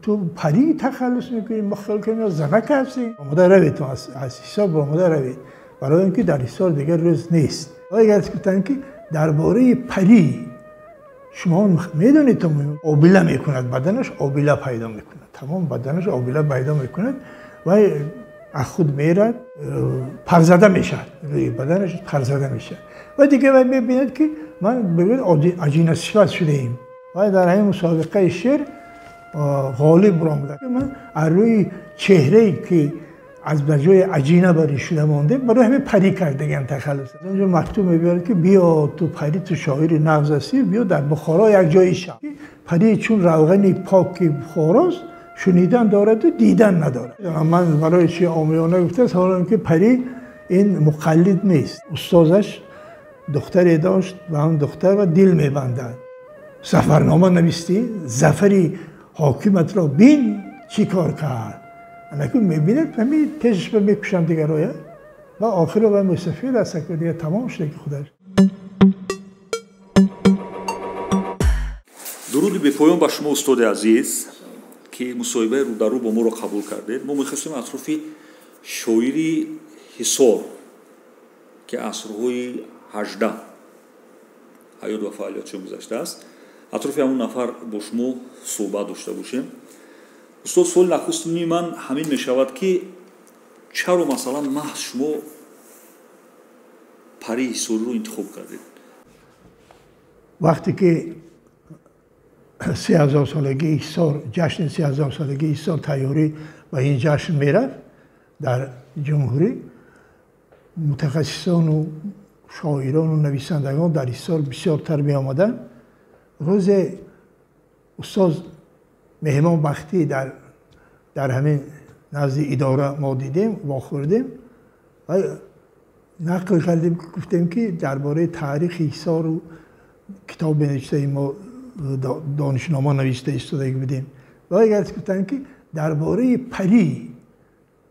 تو پری تخلص میکنی مخالف کنی زنک هستی آماده روید تو از حساب آماده روید برای اینکه در حساب دیگر روز نیست. اگر گفتن که درباره پری شما میدونید تو آبیله میکند بدنش آبیله پیدا میکند تمام بدنش آبیله پیدا میکند و از خود میرد پرزده میشه روی بدنش پرزده میشه و دیگه میبیند که من بگوید عجین صفت شده ایم و در این مسابقه شعر غالب برآمده من از روی چهره‌ای که از بجای عجینه بری شده مانده برای همه پری کردگم تخلص. اونجا مکتوب میبرد که بیا تو پری تو شاعر نغز هستی بیا در بخارا یک جای شب. پری چون روغن پاک بخاراست شنیدن دارد و دیدن ندارد. من برای چی عامیانه گفته حالا که پری این مقلد نیست. استادش دختری داشت و هم دختر و دل میبندد. سفرنامه نوشتی ظفری حاکمت را بین چی کار کرد. انکه میبینید همین تشش به میکشم دیگر رویه و آخر رو مصطفی دست کرد دیگه تمام شده که خودش. درودی به پایان با شما استاد عزیز که مصاحبه رو در رو با ما رو قبول کردید. ما میخواستیم اطراف شاعری حصار که عصرهای 18 حیات و فعالیتشون گذشته است اطراف همون نفر با شما صحبت داشته باشیم. استاد سوال نخستمی من همین میشود که چرا مثلا محض شما پری حصاری رو انتخاب کردید؟ وقتی که 3000 سالگی حصار جشن 3000 سالگی حصار تیاری و این جشن میرفت در جمهوری متخصصان و شاعران و نویسندگان در حصار بسیارتر می آمدن. روز استاد مهمان بختی در همین نزد اداره ما دیدیم واخوردیم و نقل کردیم گفتیم که درباره تاریخ حصار و کتاب نوشته ما دانشنامه نوشته ایستاده بودیم و اگر گفتن که درباره پری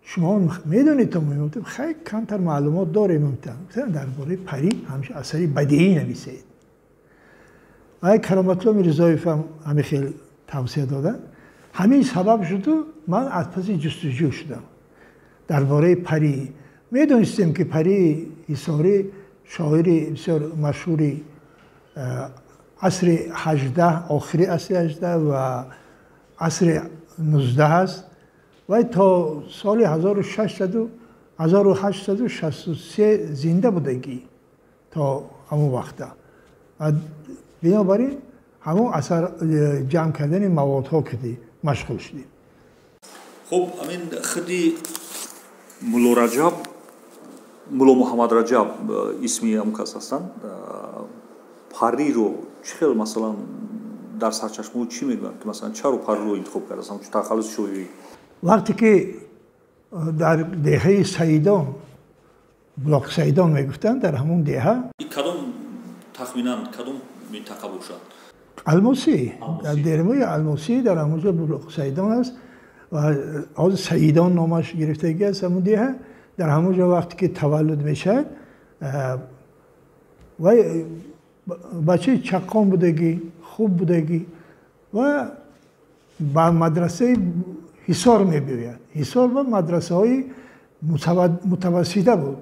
شما میدونید تو میگفتم خیلی کمتر معلومات داریم گفتن درباره پری همیشه اثری بدیعی نویسید. آقای کرامت الله میرزایی هم همین خیلی توصیه دادن. همین سبب شد و من از پس جستجو شدم درباره پری. میدونستیم که پری حصاری شاعری بسیار مشهوری عصر 18 آخری عصر 18 و عصر 19 است و تا سال 1863 زنده بودگی تا همون وقته. بنابراین همون اثر جمع کردن موادها کردی مشغول شدیم. خب همین خیلی مولا رجب مولا محمد رجب اسمی هم کس هستن پری رو چخیل مثلا در سرچشمه چی میگن که مثلا چرا پری رو انتخاب کرده اصلا تخلص شویی؟ وقتی که در دهه سیدان بلاک سیدان میگفتن در همون دهه کدوم تخمینا کدوم منطقه باشد؟ الماسی در درمای الماسی در همونجا بلاک سیدان است و از سیدان نامش گرفتگی است همون دهه در همونجا وقتی که تولد میشه و بچه چقان بودگی خوب بودگی و با مدرسه حصار میبیاید. حصار و مدرسه های متوسطه بود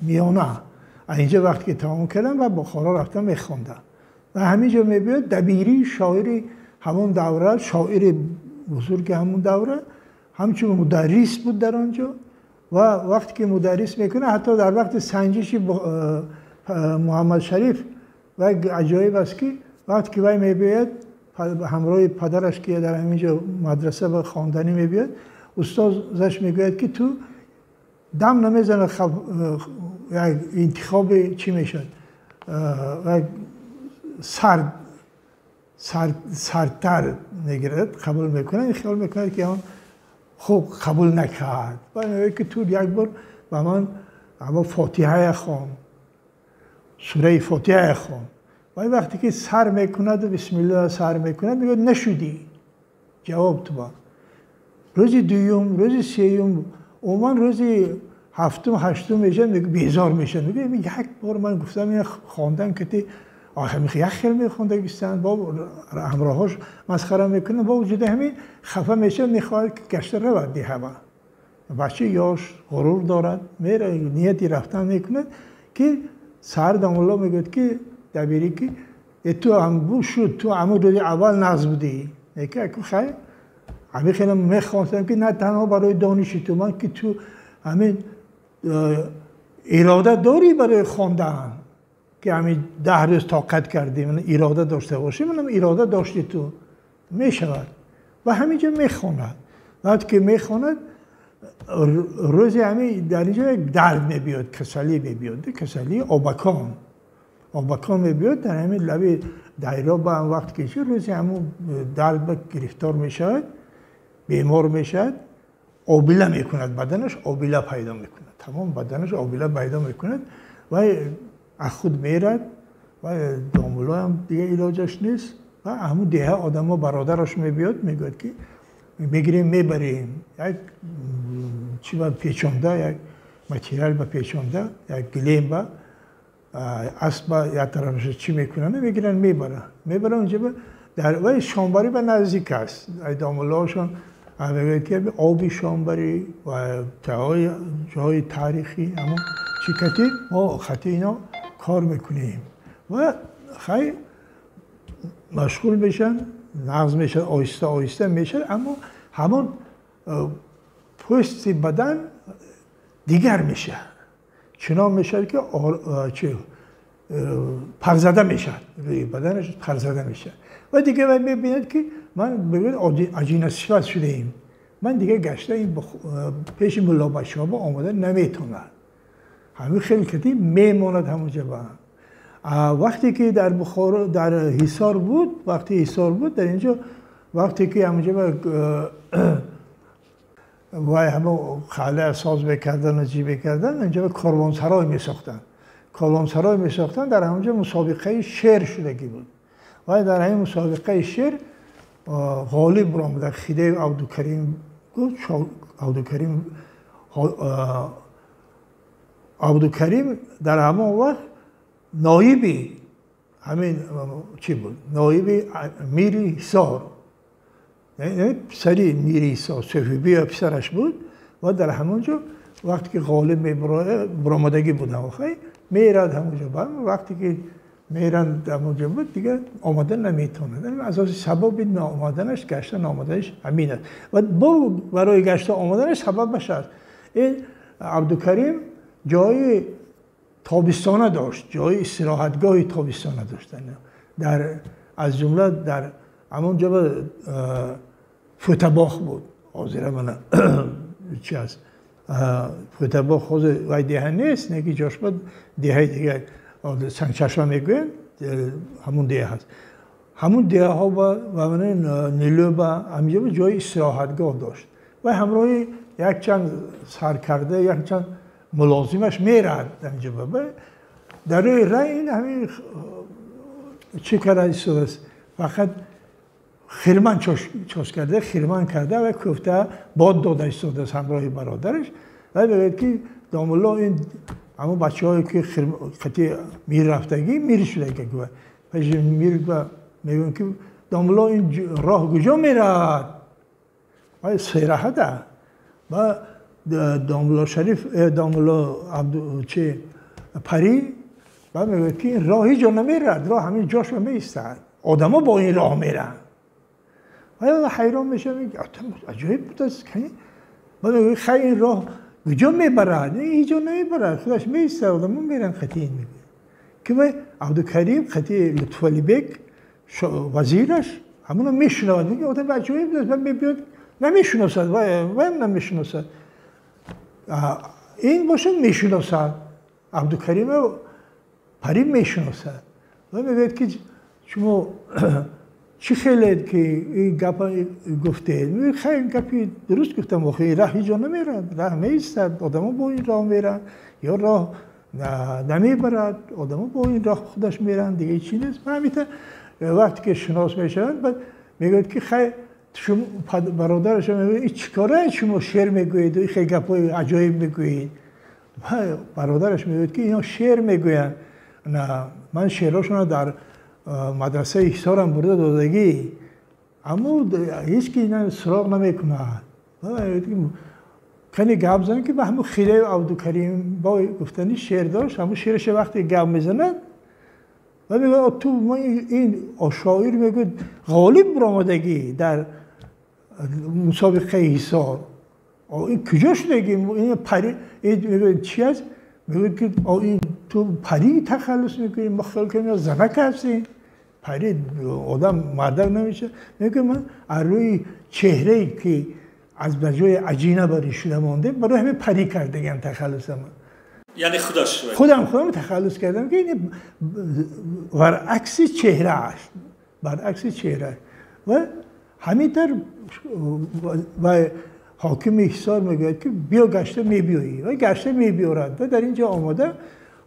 میانه. اینجا وقتی که تمام کردن و بخارا رفتن میخوندن و همینجا میبیاید دبیری شاعری همون دوره شاعر بزرگ همون دوره همچون مدرس بود در آنجا و وقتی که مدرس میکنه حتی در وقت سنجش محمد شریف و عجایب است که وقتی که وی میبیاید همراه پدرش که در همینجا مدرسه و خواندنی میبیاد استادش میگوید که تو دم نمیزنه انتخاب چی میشد سردتر میگیرد قبول میکنه این خیال میکنه که اون خوب قبول نکرد و میگه که تو یک بار با من اما فاتحه خوان سوره فاتحه خوان و وقتی که سر میکند و بسم الله سر میکند میگه نشدی جواب تو با روز دوم روز سوم عموما روز هفتم هشتم میشه میگه بیزار میشه میگه یک بار من گفتم این خواندن که آخه خیلی میخوندگیستن با همراهاش مسخره میکنن با وجود همین خفه میشه میخواد که گشت رود دی هوا بچه یاش غرور دارد میره نیتی رفتن میکنه که سر داملا میگه که دبیری که تو هم بو شد تو همون روز اول نقض بودی که خیلی همین خیلی میخواستم که نه تنها برای دانشی تو من که تو همین اراده داری برای خواندن که همین 10 روز طاقت کردی من اراده داشته باشی منم اراده داشتی تو میشود و همینجا میخواند وقتی که میخواند روزی همین در اینجا یک درد میبیاد کسلی میبیاد کسلی آبکان میبیاد در همین لبی دایره با هم وقت کشی روزی همون درد به گرفتار میشود بیمار میشد آبیله میکند بدنش آبیله پیدا میکند تمام بدنش آبیله پیدا میکند و از خود میرد و دامولا هم دیگه علاجش نیست و همون دیگه آدم ها برادرش میبیاد میگوید که میگیریم میبریم یک چی با پیچانده یک متریال با پیچانده یک گلیم با اسب یا طرفش چی میکنن میگیرن میبرن اونجا در و شامبری به نزدیک است دامولاشون میگوید که آبی شامبری و جای تاریخی اما چیکتی ما خطی اینا کار میکنیم و خیلی مشغول میشن نقض میشن آهسته میشن اما همون پوست بدن دیگر میشه چنان میشه که پرزده میشه روی بدنش پرزده میشه و دیگه میبیند که من بگوید عجین صفت شده ایم من دیگه گشته این پیش ملا بشابه آمده نمیتونم همین خیلی کتی میماند همونجا با وقتی که در بخارا در حصار بود در اینجا وقتی که همونجا و همه خاله ساز میکردن و جی میکردن اینجا کاروانسرای میساختن در همونجا مسابقه شعر شدگی بود و در همین مسابقه شعر غالب برآمد خیده عبدالکریم در همون وقت نایبی همین چی بود نایبی میری حصار یعنی پسری میری حصار صفیبی پسرش بود و در همونجا وقتی که غالب برآمدگی بود میرد همونجا وقتی که میرن همونجا بود دیگه آمدن نمیتونه از سبب نامدنش گشتن آمدنش همین است و برای گشتن آمدنش سبب بشه این عبدالکریم جای تابستانه داشت جای استراحتگاه تابستانه داشتن در از جمله در همونجا فوتباخ بود حاضر من چی است فوتباخ خود وای دیه نیست نگی جاش بود دیه دیگه سنگ چشمه میگوین همون دیه هست همون دیه ها و من نیلو با همینجا جای استراحتگاه داشت و همراه یک چند سرکرده یک چند ملازمش میرد اینجا در روی رای این همین چی کرده است فقط خیرمن چاس کرده خیرمن کرده و گفته باد داده ایستاده است همراه برادرش و بگید که داملا این اما بچه هایی که خطی میر رفتگی میر شده که گوه پس میر میگن که داملا این راه کجا میرد و سیراحته و داملا شریف داملا چه پری و میگه که این راه هیچ جا نمیرد راه همین جاش میستد آدما با این راه میرن و حیران میشه میگه عجایب بود است که و میگه خیلی این راه کجا میبرد هیچ جا نمیبرد خودش میستد آدما میرن خطی این میگه که عبدالکریم خطی لطفعلی بیگ وزیرش همونو میشنود میگه آدم عجایب بود است من میبیاد نمیشناسد و هم نمیشناسد این باشه میشناسد عبدالکریم پری میشناسد و میگه که شما چی خیلی که این گپ گفته خیلی گپی درست گفتم واقعی راه هیچ جا نمیرد راه میستد آدما با این راه میرن یا راه نمیبرد آدما با این راه خودش میرن دیگه چی نیست همینطور وقتی که شناس میشن بعد میگه که خیلی شما برادرش میگه این چیکاره شما شعر میگویید و خیلی گپای عجایب میگویید برادرش میگه که اینا شعر میگوین نه من شعراشون در مدرسه احسارم برده دادگی اما هیچ کی نه سراغ نمیکنه. کنی گپ زنه که به همون خیره عبدالکریم با گفتنی شعر داشت، همون شعرش وقتی گپ میزنه و میگه تو ما این شاعر میگه غالب برآمدگی در مسابقه احسار. این کجاش دیگه این پری این چی است؟ میگه که این تو پری تخلص میکنی مخالف کنی زنک هستی. پری آدم مردم نمیشه. میگه من از روی چهره‌ای که از بجای عجینه بری شده مانده برای همه پری کردگم تخلص من. یعنی خودم تخلص کردم که این برعکس چهره است. برعکس چهره و همینطور و حاکم احسار میگه که بیا گشته میبیایی و گشته میبیارد و در اینجا آماده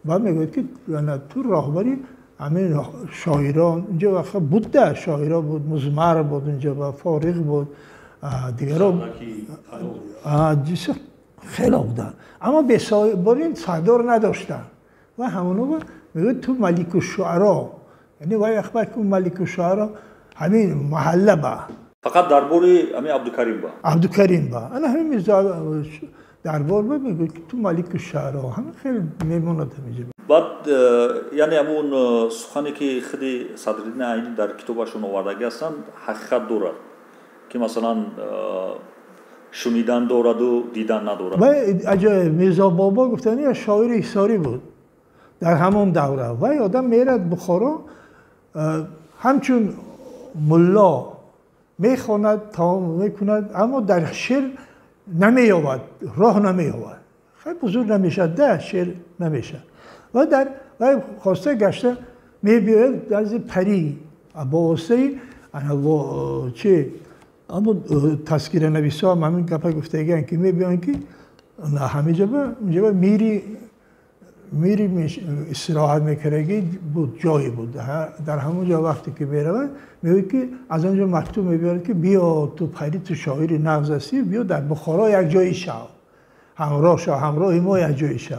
و میگه که تو راهبری همین شاعران اینجا وقت بود ده شاعران بود مزمر بود اینجا و فارغ بود دیگران خیلی بودن اما به سایبارین سردار نداشتن و همونو میگه تو ملک الشعرا یعنی وای اخبار که ملک الشعرا همین محله با فقط درباره همین عبدالکریم با انا همین دربار با میگه که تو ملک الشعرا همین خیلی میموند میشه. بعد یعنی همون سخنی که خیلی صدرالدین عینی در کتابشون آوردگی هستن حقیقت دارد که مثلا شنیدن دارد و دیدن ندارد. و اجای میرزا بابا گفتنی شاعر احساری بود در همون دوره و آدم میرد بخارا همچون ملا میخواند تمام میکند اما در شعر نمییابد راه نمییابد خیلی بزرگ نمیشه ده شعر نمیشه و در خواسته گشته میبیاید در پری با واسه چه اما تذکیر نویسا هم همین گپا گفتگیان که میبیان که همه جبه میری استراحت میکرگی بود جایی بود در همون جا وقتی که میره میگه که از آنجا مکتوب میبیاد که بیا تو پری تو شاعر نغز هستی بیا در بخارا یک جایی شو همراه ما یک جایی شو.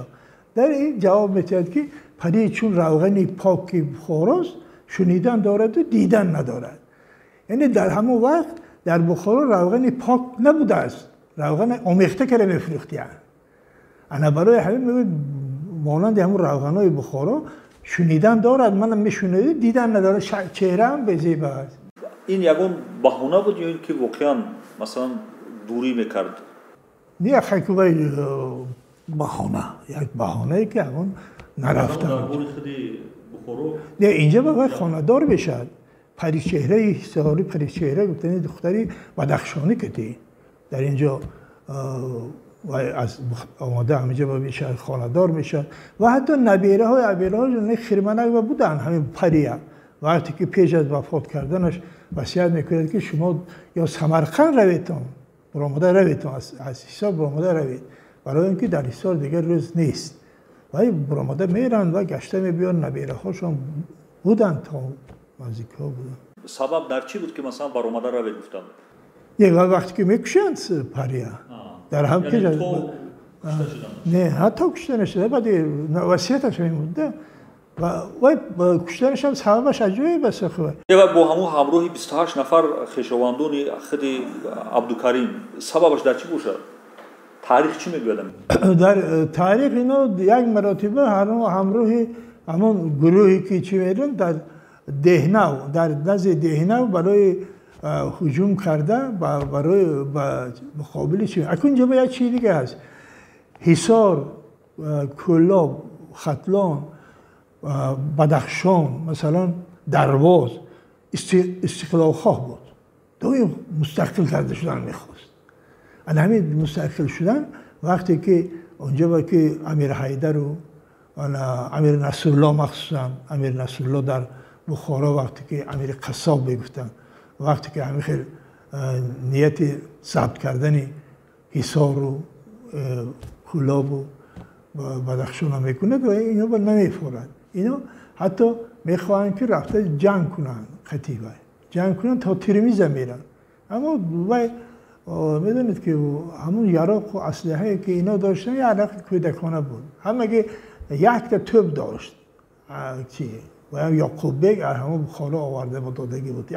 در این جواب میتید که پری چون روغن پاک بخاراست شنیدن دارد و دیدن ندارد. یعنی در همون وقت در بخارا روغن پاک نبوده است روغن آمیخته کرده میفروختیان انا برای همین میگه مانند همون روغنای بخارا شنیدن دارد منم میشنیده دیدن نداره چهره هم بزیبه است. این یکون بهونه بود یا این که واقعا مثلا دوری میکرد؟ نه خیلی بهانه یک بهانه که همون نرفتن نه اینجا باید خاندار بشد پری چهره احساری پری چهره گفتنی دختری بدخشانی کتی در اینجا و از آماده همینجا باید بشد خاندار میشد و حتی نبیره های عبیره های خیرمنک بودن همین پریه وقتی که پیش از وفات کردنش وصیت میکرد که شما یا سمرقند رویتون برآمده رویتون از حساب برآمده روید برای اینکه در حساب دیگر روز نیست و برآمده میرن و گشته میبیان نبیره هاشون بودن تا نزدیک ها بودن. سبب در چی بود که مثلا برآمده روید گفتن؟ یک وقتی که میکشند پریه در هم یعنی تو نه حتی کشته نشده بعد وصیتش میمونده و کشتنش هم سببش عجیبه بس خوبه. و با همون همراهی 28 نفر خویشاوندان خود عبدالکریم سببش در چی بود؟ تاریخ چی میگه؟ در تاریخ اینا یک مرتبه همراهی همون گروهی که چی میرن در دهنو در نزد دهنو برای هجوم کرده و برای مقابل چی اکنون جبه یک چیز دیگه هست حصار کلاب ختلان بدخشان مثلا درواز استقلال خواه بود دوی مستقل کرده شدن میخواست همین مستقل شدن وقتی که اونجا با که امیر حیدر و امیر نصرالله مخصوصا امیر نصرالله در بخارا وقتی که امیر قصاب بگفتن وقتی که همین خیلی نیت ثبت کردن حصار و کلاب و بدخشان هم میکنه و اینا با نمیفورد اینا حتی میخواهند که رفته جنگ کنن خطیبه جنگ کنن تا ترمیز میرن اما میدونید که همون یراق و اسلحه که اینا داشتن یه عراق کودکانه بود همه که یک تا توپ داشت چی و یعقوب بیگ همون خاله آورده با دادگی بود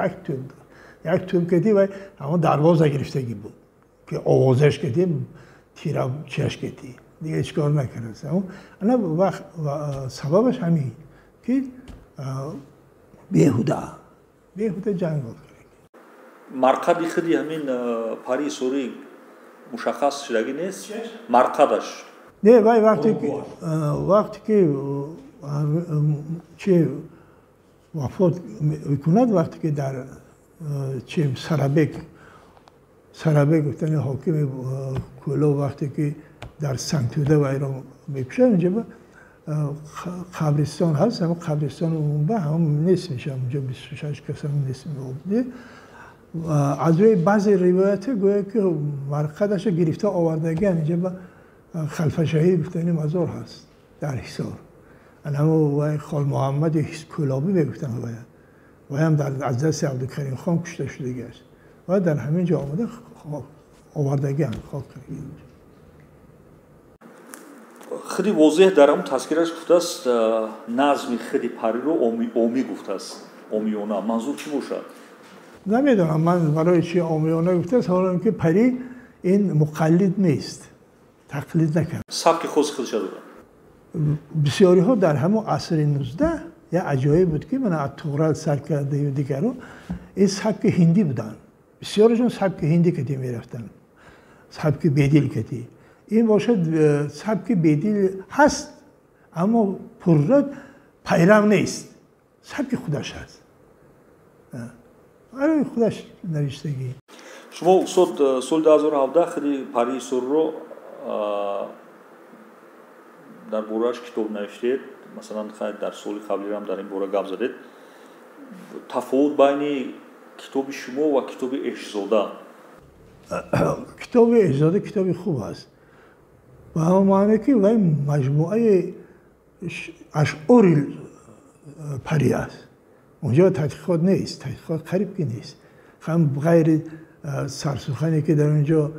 یک توپ کدی و همون دروازه گرفتگی بود که آوازش کدی تیرا چش کدی دیگه هیچ کار نکرد. انا وقت سببش همین که بیهوده جنگ بود. مرقدی خودی همین پاری سوری مشخص شدگی نیست. مرقدش نه وای وقتی که چه وفات میکند وقتی که در چه سرابک گفتن حاکم کلو وقتی که در سنتوده و ایران میکشن اونجا قبرستان هست اما قبرستان عمومی هم نیست میشه اونجا 26 کس هم نیست میشه. از روی بعضی روایت گویا که مرقدش گرفته آوردگی اینجا با خلفه شاهی گفتن مزار هست در حصار. اما خال محمد کلابی بگفتن و هم از دست عبدالکریم خان کشته شده است و در همین جا آمده آوردگی هم خاک کردید. خیلی واضح در همون تذکرش گفته است نظم خیلی پری رو اومی گفته است. اومیونا منظور چی باشد؟ نمیدونم من برای چی اومیونا گفته است حالا اینکه پری این مقلد نیست تقلید نکرد. سبک خودش داره. بسیاری ها در همون عصر 19 یا عجایب بود که من از تورال سر کرده و دیگران این سبک هندی بودن. بسیارشون سبک هندی کتی میرفتن. سبک بیدیل کتی. این باشد سبک بیدیل هست اما پررد پیرو نیست. سبک خودش هست. برای خودش نوشتگی. شما استاد سال 2017 خیلی پری سور رو در بورش کتاب نوشتید. مثلا در سال قبلی هم در این بوره گپ زدید. تفاوت بین کتاب شما و کتاب احشزاده. کتاب احشزاده کتاب خوب است. و همه معنی که وی مجموعه اشعار پری است. اونجا تحقیقات نیست. تحقیقات قریب که نیست. هم غیر سرسخنی که در اونجا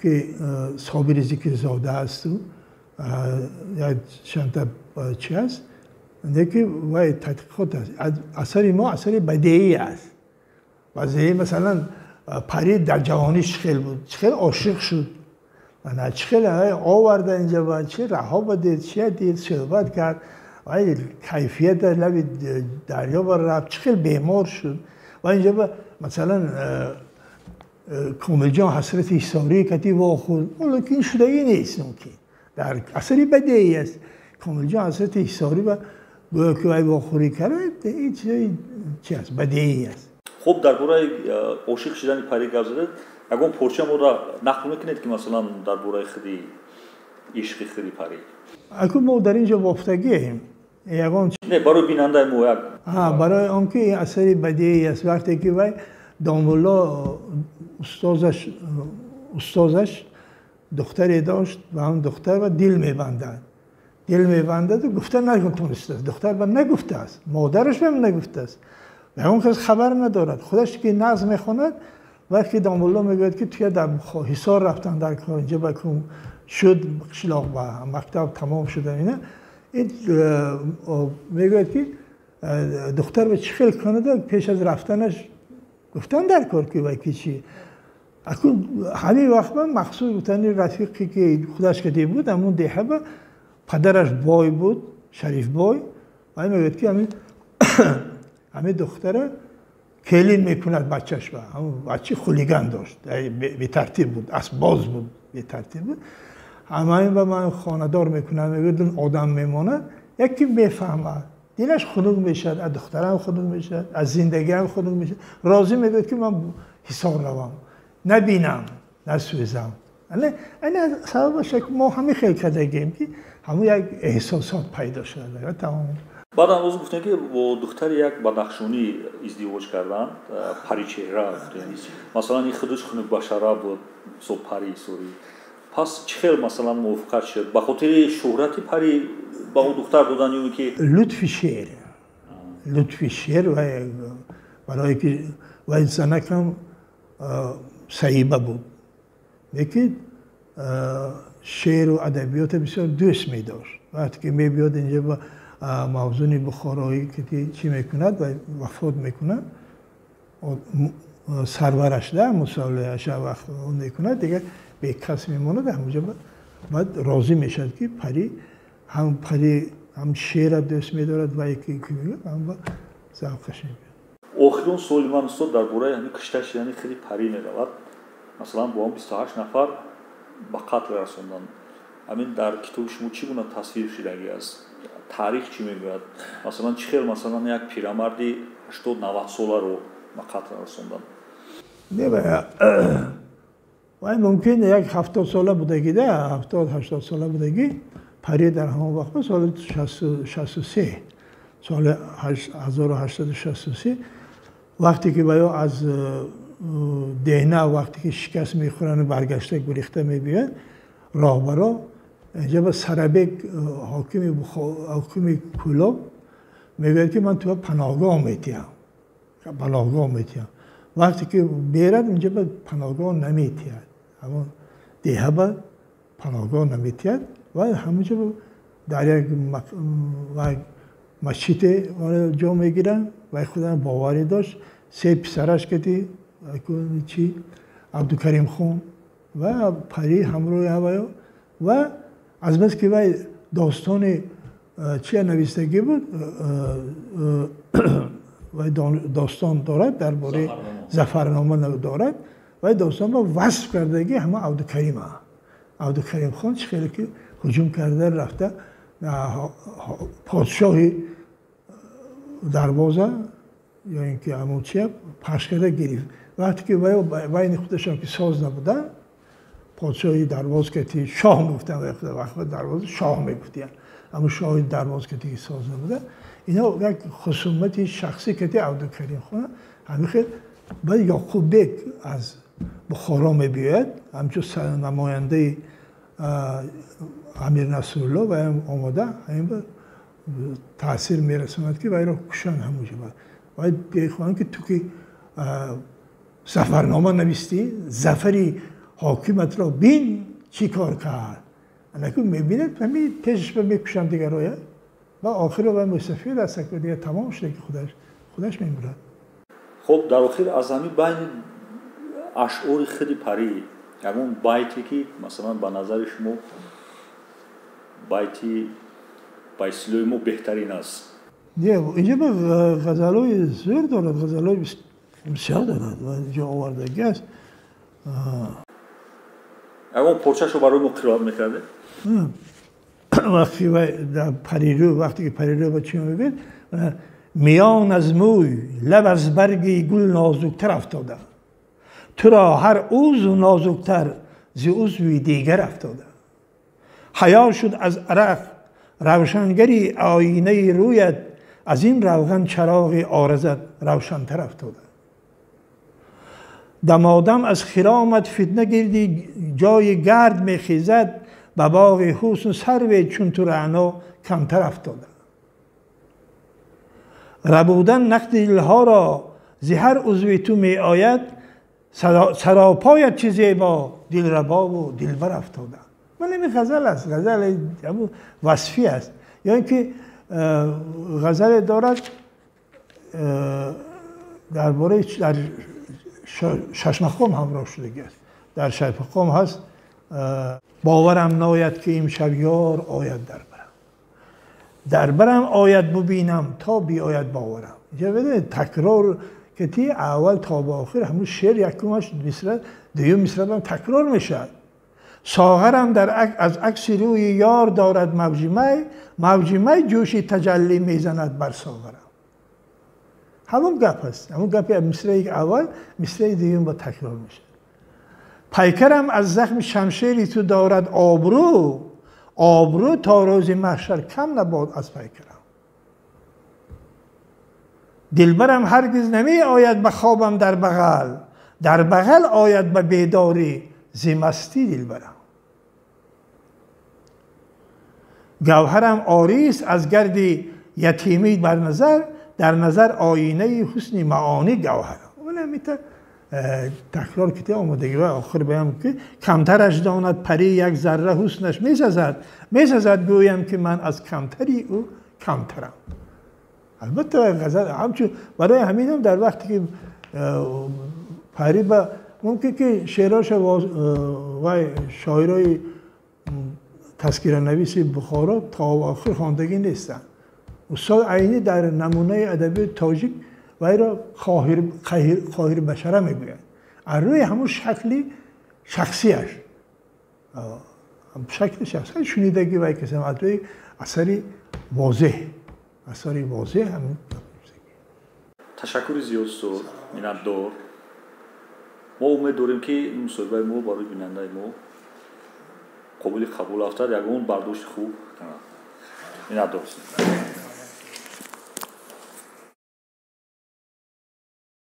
که صابر ذکر زاده است یا چند تا چی هست که وای تحقیقات است. اثر ما اثر بدیعی است. بعضی مثلا پری در جوانیش خیلی بود. خیلی عاشق شد. من خیلی آورده اینجا و چه رها بده چه دید صحبت کرد و کیفیت در لب دریا بر رفت خیلی بیمار شد و اینجا مثلا کامل جان حسرت ایساری کتی واخود ولی این شدگی نیست ممکن در اثری بدیعی است. کامل جان حسرت ایساری و گویا که وای واخوری کرده این چی است بدیعی است. خب در باره عاشق شدن پری گپ زدید. اگر پرچه ما را نقل میکنید که مثلا در باره خیلی عشق خیلی پری. اگر ما در اینجا بافتگیم یگان نه برای بیننده ما برای آنکه این اثری بدیعی است وقتی که وای دامولا استازش دختری داشت و هم دختر و دل میبندد و گفته نتونسته است. دختر با نگفته است. مادرش هم نگفته است. و اون کس خبر ندارد. خودش که نظم میخواند وقتی دامولا میگوید که توی در حصار رفتن در اینجا بکن شد قشلاق و مکتب تمام شده اینه میگوید که دختر به چی خیلی کنده پیش از رفتنش گفتن در کار که وکی چی همین وقت من مخصوص بودن رفیقی که خودش کدی بود همون دیحه با پدرش بای بود شریف بای و میگوید که همین دختره کلین میکند بچهش با همون بچه خولیگن داشت به ترتیب بود اسباز بود به ترتیب بود همین با من خاندار میکنم میگوید آدم میماند یکی بفهمد دلش خنک میشد از دخترم خنک میشد از زندگی هم خنک میشد راضی میگوید که من حصار روم نبینم نسوزم این سببش که ما همین خیلی کردگیم که همون یک احساسات پیدا شده تمام. بعد هم روز گفتن که با دختر یک بدخشانی ازدواج کردن پری چهره مثلا این خودش خنک بشره بود صبح پری سوری پس چه مثلا موافقت شد به خاطر شهرت پری با اون دختر بودن یعنی که لطفی شعر و برای که و زنک هم صحیبه بود یکی شعر و ادبیات بسیار دوست می داشت وقتی که می بیاد اینجا با موزون بخارایی که چی میکند و وفات میکنه سرورش ده مصالحهش وقت میکند دیگه به کس میمونه همونجا بعد راضی میشد که پری هم شعر دوست میدارد و یکی هم ذوقش میبینه. آخرین سوالی من استاد درباره همین کشتش یعنی خیلی پری میرود مثلا با هم 28 نفر به قتل رسوندن همین در کتاب شما چی گونه تصویر شدگی است تاریخ چی میگوید مثلا چه خیلی مثلا یک پیرمردی 80-90 ساله رو به قتل رسوندن نه و ممکن یک 70 ساله بودگی ده 70-80 ساله بودگی پری در همون وقت سال 63 سال 1863 وقتی که باید از دهنه وقتی که شکست میخورن و برگشته گریخته میبینن راهبرا اینجا به سربک حاکم کلوب میگوید که من تو پناهگاه میتیم وقتی که بیرد اینجا به پناهگاه نمیتید اما دیه به پناهگاه نمیتید و همونجا در یک مسجد جا میگیرن و خودم باوری داشت سه پسرش که چی عبدالکریم خان و پری همراه و از بس که وای داستان چی نویسندگی بود و داستان دارد درباره ظفرنامه دارد و داستان با وصف کردگی همه عبدالکریم خان خیلی که هجوم کرده رفته پادشاهی دروازه یا اینکه همون چیه پخش کرده گرفت وقتی که بین خودشان که ساز نبودن پادشاهی درواز کتی شاه میگفتن وقت درواز شاه میگفتن اما شاه درواز کتی ساز نبودن اینا یک خصومت شخصی کتی عبدالکریم خان همین خیلی بعد یعقوب بک از بخارا میبیاید همچون نماینده امیر نصرالله و هم آماده همین تاثیر میرسوند که باید را کشن همونجا باید بیخوان که تو که ظفرنامه نویستی ظفری حاکمت را بین چی کار کرد انکه میبیند همین تشش به میکشن دیگر رویه و آخر رو مصطفی دست که دیگه تمام شده که خودش میمورد. خب در آخر از همین بین اشعار خیلی پری همون بیتی که مثلا به نظر شما بیتی بایسلوی ما بهترین است نه اینجا به غزلای زور دارد غزلای بسیار دارد و اینجا آوردگی است اما پرچش رو برای ما قرائت میکرده؟ وقتی که پریرو با چی میبید میان از موی لب از برگی گل نازکتر افتاده تو را هر عضو نازکتر ز عضوی دیگر افتاده حیا شد از عرق روشنگری آینه رویت از این روغن چراغ عارضت روشنتر افتاده دمادم از خرامت فتنه گردی جای گرد میخیزد به باغ حسن سرو چون تو رعنا کمتر افتاده ربودن نقد دلها را ز هر عضو تو می آید سراپایت چه زیبا دلربا و دلبر افتاده من این غزل است غزل وصفی است یا اینکه غزل دارد درباره در شش مقام همراه شدگی است در شش مقام هست باورم ناید که امشب یار آید در برم آید ببینم تا بی آید باورم اینجا بده تکرار که تی اول تا به آخر همون شعر یکمش مصرع دیگه مصرع هم تکرار میشه ساغرم از عکس روی یار دارد موج می جوشی تجلی میزند بر ساغرم همون گپ هست همون گپ مصرع اول مصرع دیگه با تکرار میشه پیکرم از زخم شمشیری تو دارد آبرو تا روز محشر کم نباد از پیکرم دلبرم هرگز نمی آید به خوابم در بغل آید به بیداری ز مستی دلبرم گوهرم عاری است از گرد یتیمی در نظر آینه حسن معانی گوهرم اون میتونه تکرار کتی آمدگی و آخر بیم که کمترش داند پری یک ذره حسنش میسزد گویم که من از کمتری او کمترم. البته غزل همچون برای همین هم در وقتی که پری با ممکن که شعراش و شاعرای تذکره نویس بخارا تا آخر خواندگی نیستن. استاد عینی در نمونه ادبی تاجیک وی را خواهر بشره میگوید. از روی همون شکلی شخصیش شکل شخصی شنیدگی وی که سمعت روی اثری واضح همین تشکر زیاد شد میندار. ما امید داریم که این مصاحبه ما برای بیننده ما قابل قبول افتاد. یگان برداشت خوب میندار.